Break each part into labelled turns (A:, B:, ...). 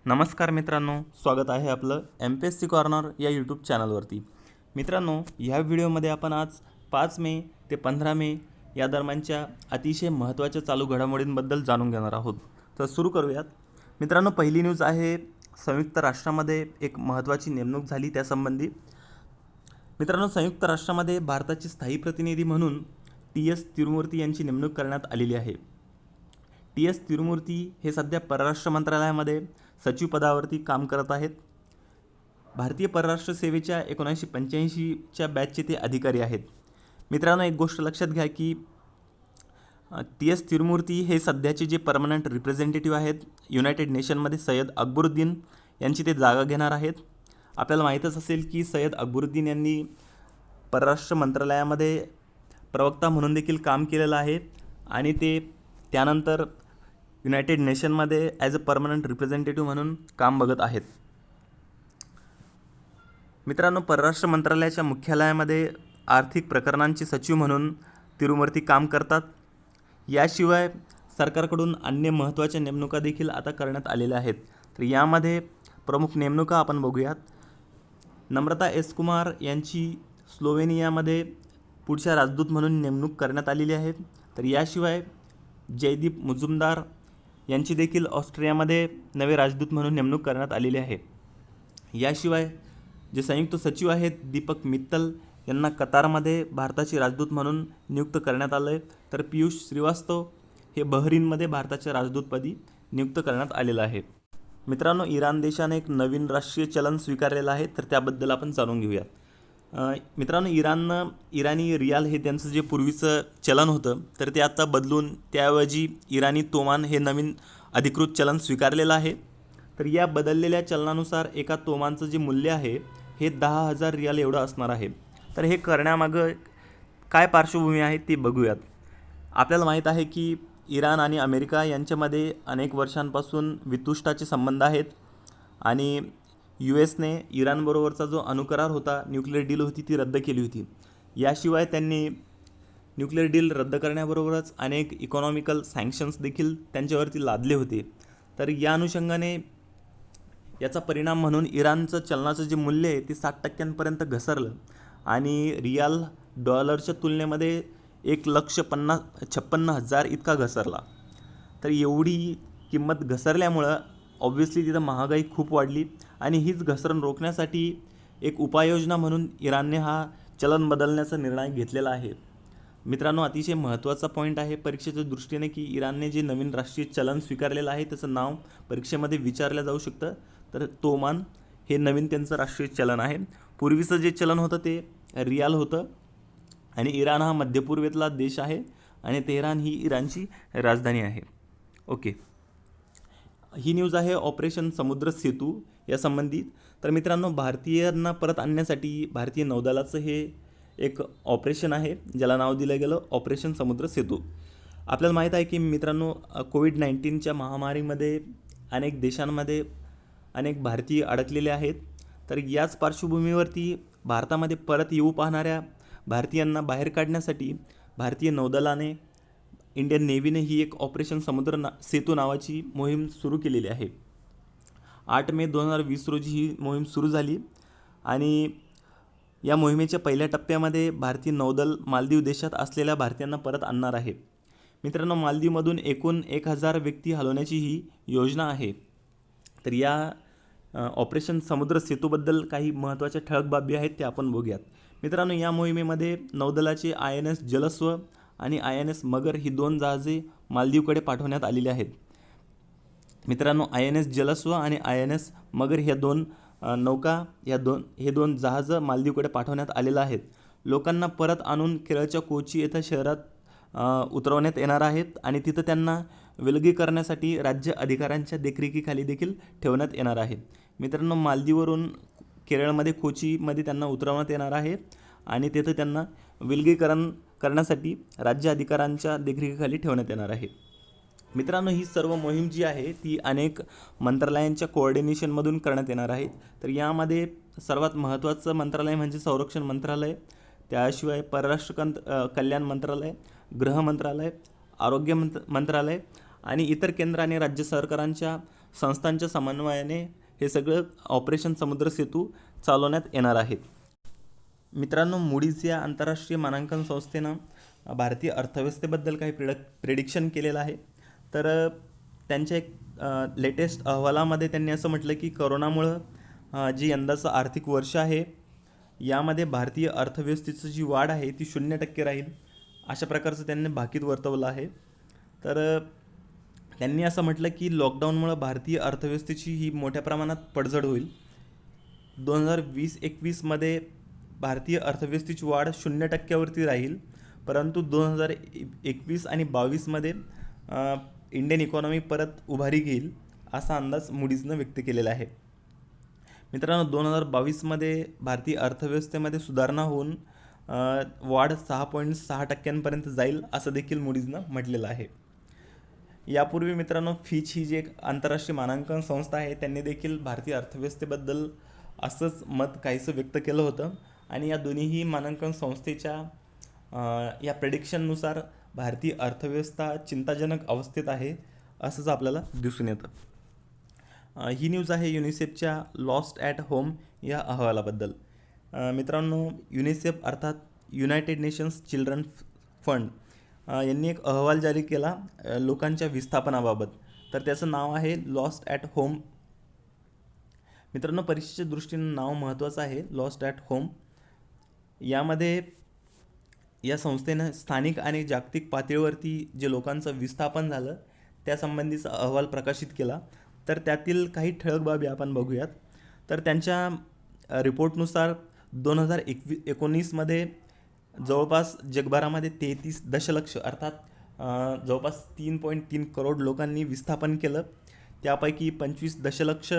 A: नमस्कार मित्रांनो, स्वागत आहे आपलं MPSC कॉर्नर या यूट्यूब चॅनलवरती. मित्रांनो, ह्या व्हिडिओमध्ये आपण आज 5 मे ते 15 मे या दरम्यानच्या अतिशय महत्त्वाच्या चालू घडामोडींबद्दल जाणून घेणार आहोत. तर सुरू करूयात. मित्रांनो, पहिली न्यूज आहे संयुक्त राष्ट्रामध्ये एक महत्त्वाची नेमणूक झाली त्यासंबंधी. मित्रांनो, संयुक्त राष्ट्रामध्ये भारताचे स्थायी प्रतिनिधी म्हणून TS तिरुमूर्ती यांची नेमणूक करण्यात आलेली आहे. TS तिरुमूर्ती हे सध्या परराष्ट्र मंत्रालयामध्ये सचिव पदावरती काम करत आहेत. भारतीय परराष्ट्र सेवेच्या 1985च्या बॅचचे ते अधिकारी आहेत. मित्रांनो, एक गोष्ट लक्षात घ्या की TS तिरुमूर्ती हे सध्याचे जे परमनंट रिप्रेझेंटेटिव्ह आहेत युनायटेड नेशनमध्ये सय्यद अकबरुद्दीन यांची ते जागा घेणार आहेत. आपल्याला माहीतच असेल की सय्यद अकबरुद्दीन यांनी परराष्ट्र मंत्रालयामध्ये प्रवक्ता म्हणून देखील काम केलेलं आहे आणि ते त्यानंतर युनायटेड नेशनमध्ये ॲज अ परमनंट रिप्रेझेंटेटिव्ह म्हणून काम बघत आहेत. मित्रांनो, परराष्ट्र मंत्रालयाच्या मुख्यालयामध्ये आर्थिक प्रकरणांचे सचिव म्हणून तिरुमूर्ती काम करतात. याशिवाय सरकारकडून अन्य महत्त्वाच्या नेमणुका देखील आता करण्यात आलेल्या आहेत. तर यामध्ये प्रमुख नेमणुका आपण बघूयात. नम्रता एस कुमार यांची स्लोवेनियामध्ये पुढच्या राजदूत म्हणून नेमणूक करण्यात आलेली आहे. तर याशिवाय जयदीप मुजुमदार यांची देखील ऑस्ट्रियामध्ये नवे राजदूत म्हणून नेमणूक करण्यात आलेली आहे. याशिवाय जे संयुक्त सचिव आहेत दीपक मित्तल यांना कतारमध्ये भारताचे राजदूत म्हणून नियुक्त करण्यात आलं आहे. तर पियुष श्रीवास्तव हे बहरीनमध्ये भारताच्या राजदूतपदी नियुक्त करण्यात आलेलं आहे. मित्रांनो, इराण देशाने एक नवीन राष्ट्रीय चलन स्वीकारलेलं आहे, तर त्याबद्दल आपण जाणून घेऊयात. मित्रांनो, इराणी रियाल हे त्यांचं जे पूर्वीचं चलन होतं तर ते आता बदलून त्याऐवजी इराणी तोमान हे नवीन अधिकृत चलन स्वीकारलेलं आहे. तर या बदललेल्या चलनानुसार एका तोमांचं जे मूल्य आहे हे 10,000 रियाल एवढं असणार आहे. तर हे करण्यामागं काय पार्श्वभूमी आहे ते बघूयात. आपल्याला माहीत आहे की इराण आणि अमेरिका यांच्यामध्ये अनेक वर्षांपासून वितुष्टाचे संबंध आहेत आणि USने इराणबरोबरचा जो अणुकरार होता, न्यूक्लिअर डील होती, ती रद्द केली होती. याशिवाय त्यांनी न्यूक्लिअर डील रद्द करण्याबरोबरच अनेक इकॉनॉमिकल सँक्शन्स देखील त्यांच्यावरती लादले होते. तर या अनुषंगाने याचा परिणाम म्हणून इराणचं चलनाचं जे मूल्य आहे ते 60% घसरलं आणि रियाल डॉलरच्या तुलनेमध्ये 1,56,000 इतका घसरला. तर एवढी किंमत घसरल्यामुळं ऑब्व्हियसली तिथं महागाई खूप वाढली आणि हीच घसरण रोखण्यासाठी एक उपाययोजना म्हणून इराणने हा चलन बदलण्याचा निर्णय घेतलेला आहे. मित्रांनो, अतिशय महत्त्वाचा पॉईंट आहे परीक्षेच्या दृष्टीने की इराणने जे नवीन राष्ट्रीय चलन स्वीकारलेलं आहे त्याचं नाव परीक्षेमध्ये विचारलं जाऊ शकतं. तर तोमान हे नवीन त्यांचं राष्ट्रीय चलन आहे. पूर्वीचं जे चलन होतं ते रियाल होतं आणि इराण हा मध्यपूर्वेतला देश आहे आणि तेहरान ही इराणची राजधानी आहे. ओके, ही न्यूज आहे ऑपरेशन समुद्र सेतू या संबंधित. तर मित्रांनो, भारतीयांना परत आणण्यासाठी भारतीय नौदलाचं हे एक ऑपरेशन आहे ज्याला नाव दिलं गेलं ऑपरेशन समुद्र सेतू. आपल्याला माहीत आहे की मित्रांनो, कोविड-19च्या महामारीमध्ये अनेक देशांमध्ये अनेक भारतीय अडकलेले आहेत. तर याच पार्श्वभूमीवरती भारतामध्ये परत येऊ पाहणाऱ्या भारतीयांना बाहेर काढण्यासाठी भारतीय नौदलाने, इंडियन नेव्हीने ही एक ऑपरेशन समुद्र सेतू नावाची मोहीम सुरू केलेली आहे. 8 मे 2020 रोजी ही मोहीम सुरू झाली आणि या मोहिमेच्या पहिल्या टप्प्यामध्ये भारतीय नौदल मालदीव देशात असलेल्या भारतीयांना परत आणणार आहे. मित्रांनो, मालदीवमधून एकूण 1,000 व्यक्ती हलवण्याची ही योजना आहे. तर या ऑपरेशन समुद्र सेतूबद्दल काही महत्त्वाच्या ठळक बाबी आहेत ते आपण बघूयात. मित्रांनो, या मोहिमेमध्ये नौदलाचे INS जलस्व आणि INS मगर ही 2 जहाजे मालदीवकडे पाठवण्यात आलेली आहेत. मित्रांनो, INS जलस्व आणि INS मगर ह्या 2 नौका हे दोन जहाजं मालदीवकडे पाठवण्यात आलेलं आहेत. लोकांना परत आणून केरळच्या कोची येथे शहरात उतरवण्यात येणार आहेत आणि तिथं त्यांना विलगीकरणासाठी राज्य अधिकाऱ्यांच्या देखरेखीखाली देखील ठेवण्यात येणार आहे. मित्रांनो, मालदीववरून केरळमध्ये कोचीमध्ये त्यांना उतरवण्यात येणार आहे आणि तिथं त्यांना विलगीकरण करण्यासाठी राज्य अधिकाऱ्यांच्या देखरेखीखाली ठेवण्यात येणार आहे. मित्रांनो, ही सर्व मोहीम जी आहे ती अनेक मंत्रालयांच्या कोऑर्डिनेशनमधून करण्यात येणार आहे. तर यामध्ये सर्वात महत्त्वाचं मंत्रालय म्हणजे संरक्षण मंत्रालय, त्याशिवाय परराष्ट्र कल्याण मंत्रालय, गृह मंत्रालय, आरोग्य मंत्रालय आणि इतर केंद्र आणि राज्य सरकारांच्या संस्थांच्या समन्वयाने हे सगळं ऑपरेशन समुद्र सेतू चालवण्यात येणार आहे. मित्रांनो, मूडीज या आंतरराष्ट्रीय मानांकन संस्थेनं भारतीय अर्थव्यवस्थेबद्दल काही प्रेडिक्शन केलेलं आहे. तर त्यांच्या एक लेटेस्ट अहवालामध्ये त्यांनी असं म्हटलं की कोरोनामुळं जी यंदाचं आर्थिक वर्ष आहे यामध्ये भारतीय अर्थव्यवस्थेची जी वाढ आहे ती 0% राहील, अशा प्रकारचं त्यांनी भाकीत वर्तवलं आहे. तर त्यांनी असं म्हटलं की लॉकडाऊनमुळं भारतीय अर्थव्यवस्थेची ही मोठ्या प्रमाणात पडझड होईल. 2020-21मध्ये भारतीय अर्थव्यवस्थेची वाढ 0%वरती राहील, परंतु 2021 आणि 22मध्ये इंडियन इकॉनॉमी परत उभारी घेईल असा अंदाज मूडीजनं व्यक्त केलेला आहे. मित्रांनो, 2022मध्ये भारतीय अर्थव्यवस्थेमध्ये सुधारणा होऊन वाढ 6.6% जाईल असं देखील मूडीजनं म्हटलेलं आहे. यापूर्वी मित्रांनो, फिच ही जी एक आंतरराष्ट्रीय मानांकन संस्था आहे त्यांनी देखील भारतीय अर्थव्यवस्थेबद्दल असंच मत काहीसं व्यक्त केलं होतं आणि या दोन्हीही मानांकन संस्थेच्या या प्रेडिक्शननुसार भारतीय अर्थव्यवस्था चिंताजनक अवस्थेत आहे असंच आपल्याला दिसून येतं. ही न्यूज आहे युनिसेफच्या लॉस्ट ॲट होम या अहवालाबद्दल. मित्रांनो, युनिसेफ अर्थात युनायटेड नेशन्स चिल्ड्रन फंड यांनी एक अहवाल जारी केला लोकांच्या विस्थापनाबाबत. तर त्याचं नाव आहे लॉस्ट ॲट होम. मित्रांनो, परीक्षेच्या दृष्टीनं नाव महत्त्वाचं आहे, लॉस्ट ॲट होम. यामध्ये या संस्थेनं स्थानिक आणि जागतिक पातळीवरती जे लोकांचं विस्थापन झालं त्यासंबंधीचा अहवाल प्रकाशित केला. तर त्यातील काही ठळक बाबी आपण बघूयात. तर त्यांच्या रिपोर्टनुसार 2019मध्ये जवळपास जगभरामध्ये 33 दशलक्ष अर्थात जवळपास 3.3 करोड लोकांनी विस्थापन केलं. त्यापैकी 25 दशलक्ष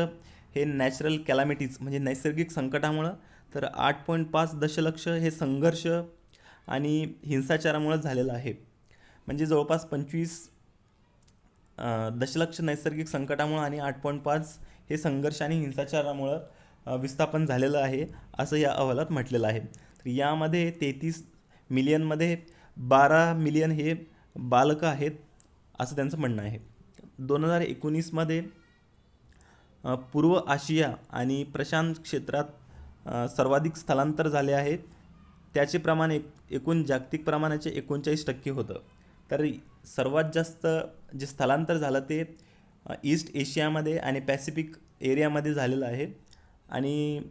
A: हे नॅचरल कॅलॅमिटीज म्हणजे नैसर्गिक संकटामुळं, तर 8.5 दशलक्ष हे संघर्ष आणि हिंसाचारामुळे झालेलं आहे. म्हणजे जवळपास 25 दशलक्ष नैसर्गिक संकटामुळं आणि 8.5 हे संघर्ष आणि हिंसाचारामुळं विस्थापन झालेलं आहे असं या अहवालात म्हटलेलं आहे. तर यामध्ये 33 मिलियनमध्ये 12 मिलियन हे बालकं आहेत असं त्यांचं म्हणणं आहे. 2019मध्ये पूर्व आशिया आणि प्रशांत क्षेत्रात सर्वाधिक स्थलांतर झाले आहे. त्याचे प्रमाण एकूण जागतिक प्रमाणाचे 39% होतं. तर सर्वात जास्त जे स्थलांतर झालं ते ईस्ट एशियामध्ये आणि पॅसिफिक एरियामध्ये झालेलं आहे. आणि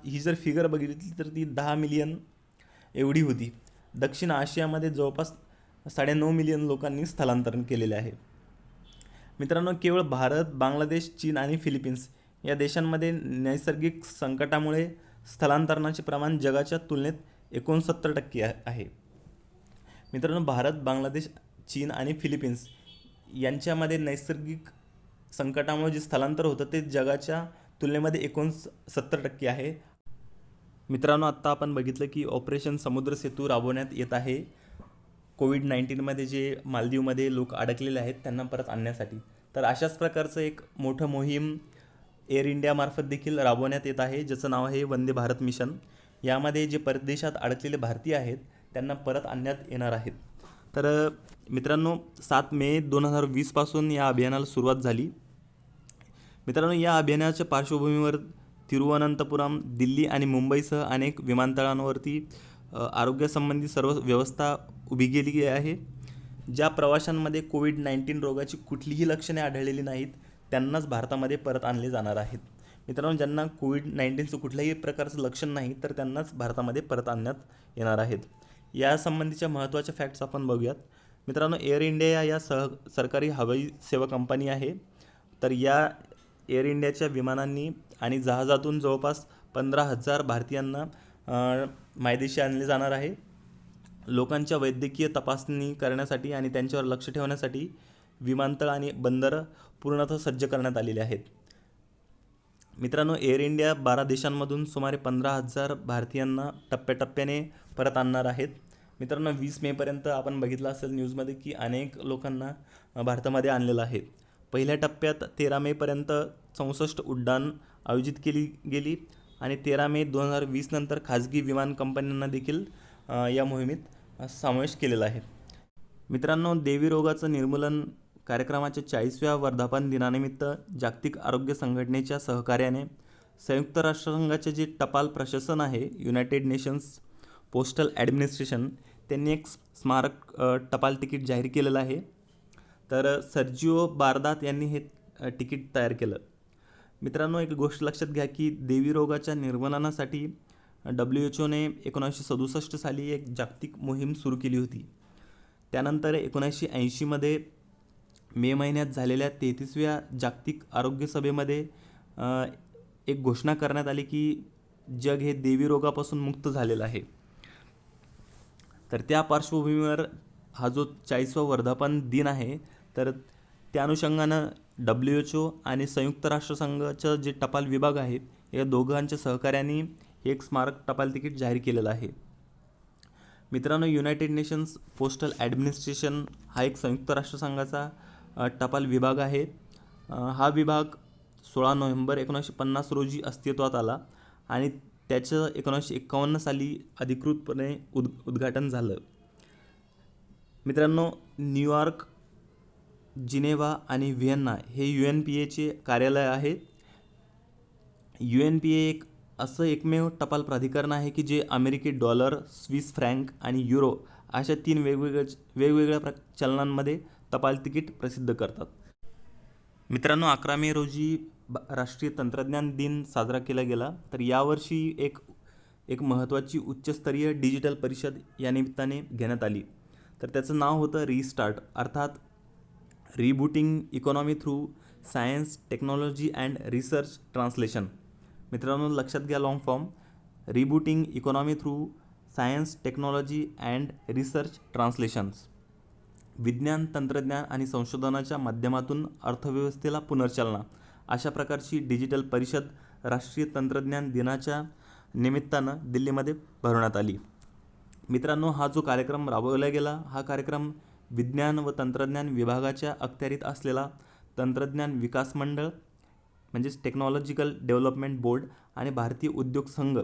A: ही जर फिगर बघितली तर ती 10 मिलियन एवढी होती. दक्षिण आशियामध्ये जवळपास 9.5 मिलियन लोकांनी स्थलांतरण केलेले आहे. मित्रांनो, केवळ भारत, बांगलादेश, चीन आणि फिलिपिन्स या देशांमध्ये नैसर्गिक संकटामुळे स्थलांतरणाचे प्रमाण जगाच्या तुलनेत 69% आहे. मित्रांनो, भारत, बांगलादेश, चीन आणि फिलिपिन्स यांच्यामध्ये नैसर्गिक संकटामुळे जे स्थलांतर होतं ते जगाच्या तुलनेमध्ये 69% आहे. मित्रांनो, आत्ता आपण बघितलं की ऑपरेशन समुद्र सेतू राबवण्यात येत आहे कोविड-19मध्ये जे मालदीवमध्ये लोक अडकलेले आहेत त्यांना परत आणण्यासाठी. तर अशाच प्रकारचं एक मोठं मोहीम एअर इंडियामार्फत देखील राबवण्यात येत आहे, ज्याचं नाव आहे वंदे भारत मिशन. यामध्ये जे परदेशात अडकलेले भारतीय आहेत त्यांना परत आणण्यात येणार आहेत. तर मित्रांनो, 7 मे 2020पासून या अभियानाला सुरुवात झाली. मित्रांनो, या अभियानाच्या पार्श्वभूमीवर तिरुवनंतपुरम, दिल्ली आणि मुंबईसह अनेक विमानतळांवरती आरोग्यासंबंधी सर्व व्यवस्था उभी केली आहे. ज्या प्रवाशांमध्ये कोविड-19 रोगाची कुठलीही लक्षणे आढळलेली नाहीत त्यांनाच भारतामध्ये परत आणले जाणार आहेत. मित्रांनो, ज्यांना कोविड-19चं कुठल्याही प्रकारचं लक्षण नाही तर त्यांनाच भारतामध्ये परत आणण्यात येणार आहेत. यासंबंधीच्या महत्त्वाच्या फॅक्ट्स आपण बघूयात. मित्रांनो, एअर इंडिया या सरकारी हवाई सेवा कंपनी आहे. तर या एअर इंडियाच्या विमानांनी आणि जहाजातून जवळपास 15,000 भारतीयांना मायदेशी आणले जाणार आहे. लोकांच्या वैद्यकीय तपासणी करण्यासाठी आणि त्यांच्यावर लक्ष ठेवण्यासाठी विमानतळ आणि बंदरं पूर्णतः सज्ज करण्यात आलेले आहेत. मित्रांनो, एअर इंडिया 12 देशांमधून सुमारे 15,000 भारतीयांना टप्प्याटप्प्याने परत आणणार आहेत. मित्रांनो, 20 मेपर्यंत आपण बघितलं असेल न्यूजमध्ये की अनेक लोकांना भारतामध्ये आणलेलं आहे. पहिल्या टप्प्यात 13 मेपर्यंत 64 उड्डाण आयोजित केली गेली आणि 13 मे 2020 नंतर खाजगी विमान कंपन्यांना देखील या मोहिमेत समावेश केलेला आहे. मित्रांनो, देवी रोगाचं निर्मूलन कार्यक्रमाच्या 40व्या वर्धापन दिनानिमित्त जागतिक आरोग्य संघटनेच्या सहकार्याने संयुक्त राष्ट्रसंघाचे जे टपाल प्रशासन आहे, युनायटेड नेशन्स पोस्टल ॲडमिनिस्ट्रेशन, त्यांनी एक स्मारक टपाल तिकीट जाहीर केलेलं आहे. तर सर्जिओ बारदात यांनी हे तिकीट तयार केलं. मित्रांनो, एक गोष्ट लक्षात घ्या की देवी रोगाच्या निर्मूलनासाठी WHOने 1967 साली एक जागतिक मोहीम सुरू केली होती. त्यानंतर 1980मध्ये मे महिन्यात झालेल्या 33व्या जागतिक आरोग्य सभेमध्ये एक घोषणा करण्यात आली की जग हे देवी रोगापासून मुक्त झालेलं आहे. तर त्या पार्श्वभूमीवर हा जो 40वा वर्धापन दिन आहे, तर त्या अनुषंगानं WHO आणि संयुक्त राष्ट्रसंघाचं जे टपाल विभाग आहे, या दोघांच्या सहकार्याने एक स्मारक टपाल तिकीट जाहीर केलेलं आहे. मित्रांनो, युनायटेड नेशन्स पोस्टल ॲडमिनिस्ट्रेशन हा एक संयुक्त राष्ट्रसंघाचा टपाल विभाग आहे. हा विभाग 16 नोव्हेंबर 1950 रोजी अस्तित्वात आला आणि त्याचं 1951 साली अधिकृतपणे उद्घाटन झालं. मित्रांनो, न्यूयॉर्क, जिनेव्हा आणि व्हिएन्ना हे UNPAचे कार्यालय आहे. UNPA एक असं एकमेव टपाल प्राधिकरण आहे की जे अमेरिकी डॉलर, स्विस फ्रँक आणि युरो अशा 3 वेगवेगळ्या चलनांमध्ये टपाल तिकीट प्रसिद्ध करतात. मित्रांनो, 11 मे रोजी राष्ट्रीय तंत्रज्ञान दिन साजरा केला गेला. तर यावर्षी एक महत्त्वाची उच्चस्तरीय डिजिटल परिषद या निमित्ताने घेण्यात आली. तर त्याचं नाव होतं रिस्टार्ट, अर्थात rebooting economy through science, technology and research translation. मित्रांनो, लक्षात घ्या long form, rebooting economy through science, technology and research translations. विज्ञान, तंत्रज्ञान आणि संशोधनाच्या माध्यमातून अर्थव्यवस्थेला पुनर्चालना, अशा प्रकारची डिजिटल परिषद राष्ट्रीय तंत्रज्ञान दिनाच्या निमित्तानं दिल्लीमध्ये भरवण्यात आली. मित्रांनो, हा जो कार्यक्रम राबवला गेला, हा कार्यक्रम विज्ञान व तंत्रज्ञान विभागाच्या अखत्यारीत असलेला तंत्रज्ञान विकास मंडळ म्हणजेच टेक्नॉलॉजिकल डेव्हलपमेंट बोर्ड आणि भारतीय उद्योग संघ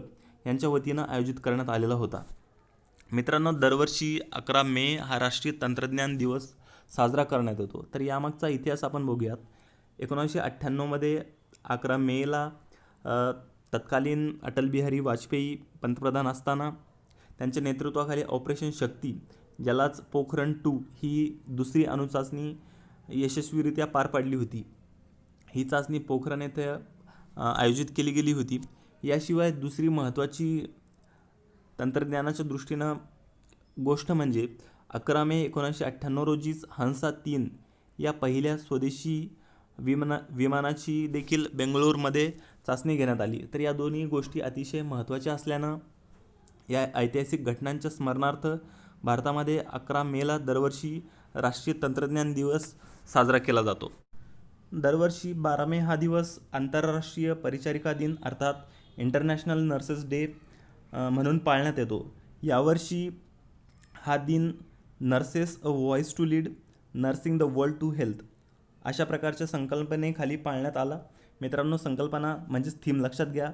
A: यांच्या वतीनं आयोजित करण्यात आलेला होता. मित्रांनो, दरवर्षी 11 मे हा राष्ट्रीय तंत्रज्ञान दिवस साजरा करण्यात येतो. तर यामागचा इतिहास आपण बघूयात. 1998मध्ये 11 मेला तत्कालीन अटल बिहारी वाजपेयी पंतप्रधान असताना त्यांच्या नेतृत्वाखाली ऑपरेशन शक्ती, ज्यालाच पोखरण 2 ही दुसरी अणुचाचणी यशस्वीरित्या पार पाडली होती. ही चाचणी पोखरण येथे आयोजित केली गेली होती. याशिवाय दुसरी महत्त्वाची तंत्रज्ञानाच्या दृष्टीनं गोष्ट म्हणजे 11 मे 1998 रोजीच हंसा 3 या पहिल्या स्वदेशी विमानाची देखील बेंगळूरमध्ये चाचणी घेण्यात आली. तर या दोन्ही गोष्टी अतिशय महत्त्वाच्या असल्यानं या ऐतिहासिक घटनांच्या स्मरणार्थ भारतामध्ये 11 मेला दरवर्षी राष्ट्रीय तंत्रज्ञान दिवस साजरा केला जातो. दरवर्षी 12 मे हा दिवस आंतरराष्ट्रीय परिचारिका दिन अर्थात इंटरनॅशनल नर्सेस डे म्हणून पाळण्यात येतो. यावर्षी हा दिन nurses a voice to lead, nursing the world to health अशा प्रकारच्या संकल्पनेखाली पाळण्यात आला. मित्रांनो, संकल्पना म्हणजेच थीम लक्षात घ्या,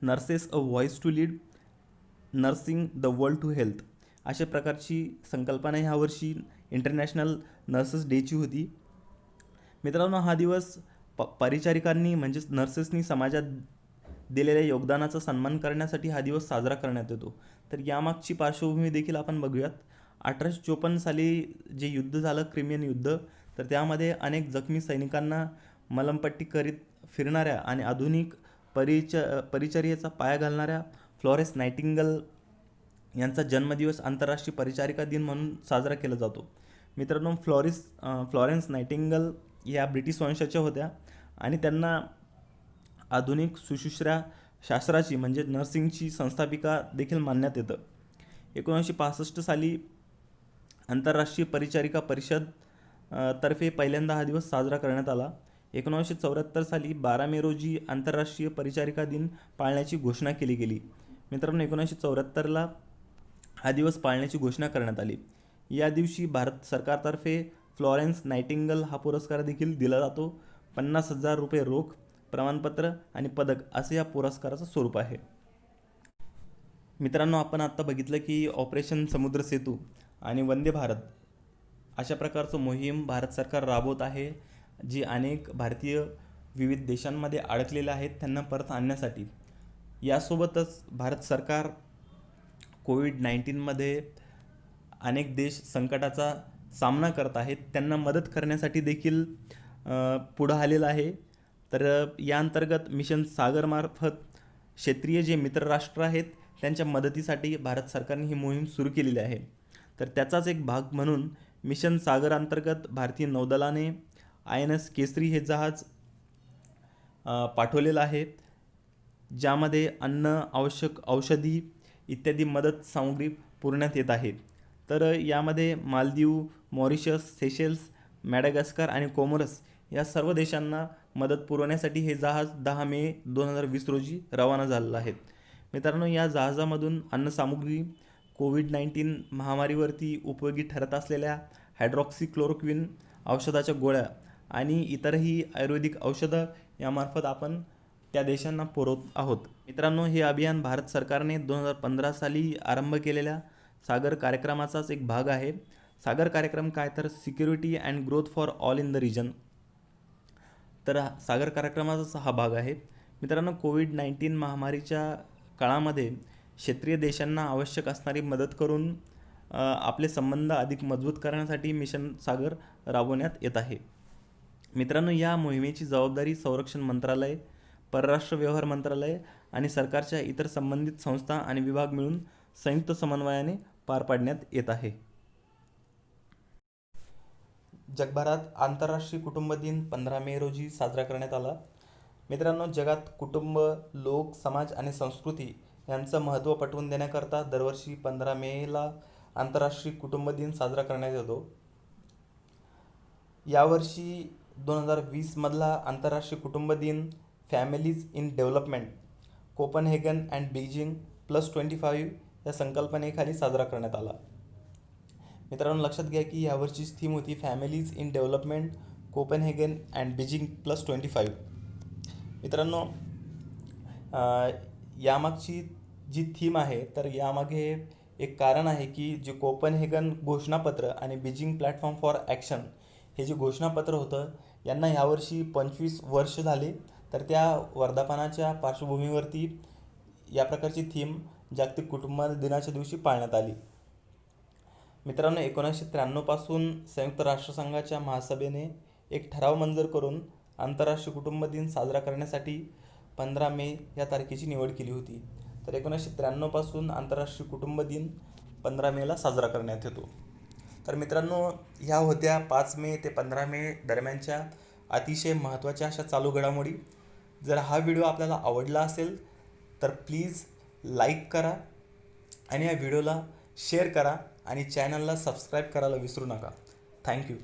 A: nurses a voice to lead, nursing the world to health अशा प्रकारची संकल्पना ह्या वर्षी इंटरनॅशनल नर्सेस डेची होती. मित्रांनो, हा दिवस परिचारिकांनी म्हणजेच नर्सेसनी समाजात दिलेल्या योगदानाचा सन्मान करण्यासाठी हा दिवस साजरा करण्यात येतो. तर यामागची पार्श्वभूमी देखील आपण बघूयात. 1854 साली जे युद्ध झालं, क्रिमियन युद्ध, तर त्यामध्ये अनेक जखमी सैनिकांना मलमपट्टी करीत फिरणाऱ्या आणि आधुनिक परिचर्येचा पाया घालणाऱ्या फ्लॉरेन्स नायटिंगेल यांचा जन्मदिवस आंतरराष्ट्रीय परिचारिका दिन म्हणून साजरा केला जातो. मित्रांनो, फ्लॉरेन्स नायटिंगेल या ब्रिटिश वंशाच्या होत्या आणि त्यांना आधुनिक सुश्रुषा शास्त्राची म्हणजे नर्सिंगची संस्थापिका देखील मानण्यात येतं. 1965 साली आंतरराष्ट्रीय परिचारिका परिषद तर्फे पहिल्यांदा हा दिवस साजरा करण्यात आला. 1974 साली 12 मे रोजी आंतरराष्ट्रीय परिचारिका दिन पाळण्याची घोषणा केली गेली. मित्रांनो, 1974ला हा दिवस पाळण्याची घोषणा करण्यात आली. या दिवशी भारत सरकारतर्फे फ्लॉरेन्स नायटिंगेल हा पुरस्कार देखील दिला जातो. 50,000 रुपये रोख, प्रमाणपत्र आणि पदक असे या पुरस्काराचं स्वरूप आहे. मित्रांनो, आपण आत्ता बघितलं की ऑपरेशन समुद्र सेतू आणि वंदे भारत अशा प्रकारचं मोहीम भारत सरकार राबवत आहे, जी अनेक भारतीय विविध देशांमध्ये अडकलेले आहेत त्यांना परत आणण्यासाठी. यासोबतच भारत सरकार कोविड-19मध्ये अनेक देश संकटाचा सामना करत आहेत, त्यांना मदत करण्यासाठी देखील पुढं आलेलं आहे. तर या अंतर्गत मिशन सागरमार्फत क्षेत्रीय जे मित्रराष्ट्र आहेत त्यांच्या मदतीसाठी भारत सरकारने ही मोहीम सुरू केलेली आहे. तर त्याचाच एक भाग म्हणून मिशन सागर अंतर्गत भारतीय नौदलाने INS केसरी हे जहाज पाठवलेलं आहे, ज्यामध्ये अन्न, आवश्यक औषधी इत्यादी मदत सामुग्री पुरवण्यात येत आहे. तर यामध्ये मालदीव, मॉरिशस, सेशेल्स, मॅडागास्कर आणि कोमोरस या सर्व देशांना मदत पुरवण्यासाठी हे जहाज 10 मे 2020 रोजी रवाना झालेलं आहे. मित्रांनो, या जहाजामधून अन्नसामुग्री, कोविड-19 महामारीवरती उपयोगी ठरत असलेल्या हायड्रॉक्सिक्लोरोक्विन औषधाच्या गोळ्या आणि इतरही आयुर्वेदिक औषधं यामार्फत आपण त्या देशांना पुरवत आहोत. मित्रांनो, हे अभियान भारत सरकारने 2015 साली आरंभ केलेल्या सागर कार्यक्रमाचाच एक भाग आहे. सागर कार्यक्रम काय तर security and growth for all in the region. तर सागर कार्यक्रमाचाच हा भाग आहे. मित्रांनो, कोविड-19 महामारीच्या काळामध्ये क्षेत्रीय देशांना आवश्यक असणारी मदत करून आपले संबंध अधिक मजबूत करण्यासाठी मिशन सागर राबवण्यात येत आहे. मित्रांनो, या मोहिमेची जबाबदारी संरक्षण मंत्रालय, परराष्ट्र व्यवहार मंत्रालय आणि सरकारच्या इतर संबंधित संस्था आणि विभाग मिळून संयुक्त समन्वयाने पार पाडण्यात येत आहे. जगभरात आंतरराष्ट्रीय कुटुंब दिन 15 मे रोजी साजरा करण्यात आला. मित्रांनो, जगात कुटुंब, लोक, समाज आणि संस्कृती यांचं महत्त्व पटवून देण्याकरता दरवर्षी 15 मेला आंतरराष्ट्रीय कुटुंब दिन साजरा करण्यात येतो. यावर्षी 2020मधला आंतरराष्ट्रीय कुटुंब दिन families in development, Copenhagen and Beijing +25 या संकल्पनेखाली साजरा करण्यात आला. मित्रांनो, लक्षात घ्या की यावर्षीची थीम होती families in development, Copenhagen and Beijing +25. मित्रांनो, यामागची जी थीम आहे तर यामागे एक कारण आहे की जे कोपनहेगन घोषणापत्र आणि बीजिंग प्लॅटफॉर्म फॉर ॲक्शन हे जे घोषणापत्र होतं यांना यावर्षी 25 वर्ष झाले. तर त्या वर्धापनाच्या पार्श्वभूमीवरती या प्रकारची थीम जागतिक कुटुंब दिनाच्या दिवशी पाळण्यात आली. मित्रांनो, 1993 पासून संयुक्त राष्ट्रसंघाच्या महासभेने एक ठराव मंजूर करून आंतरराष्ट्रीय कुटुंब दिन साजरा करण्यासाठी 15 मे या तारखेची निवड केली होती. तर 1993 पासून आंतरराष्ट्रीय कुटुंब दिन 15 मेला साजरा करण्यात येतो. तर मित्रांनो, ह्या होत्या 5 मे ते 15 मे दरम्यानच्या अतिशय महत्त्वाच्या अशा चालू घडामोडी. जर हा व्हिडिओ आपल्याला आवडला असेल तर प्लीज लाईक करा आणि या व्हिडिओला शेअर करा आणि चॅनलला सबस्क्राईब करायला विसरू नका. थँक्यू.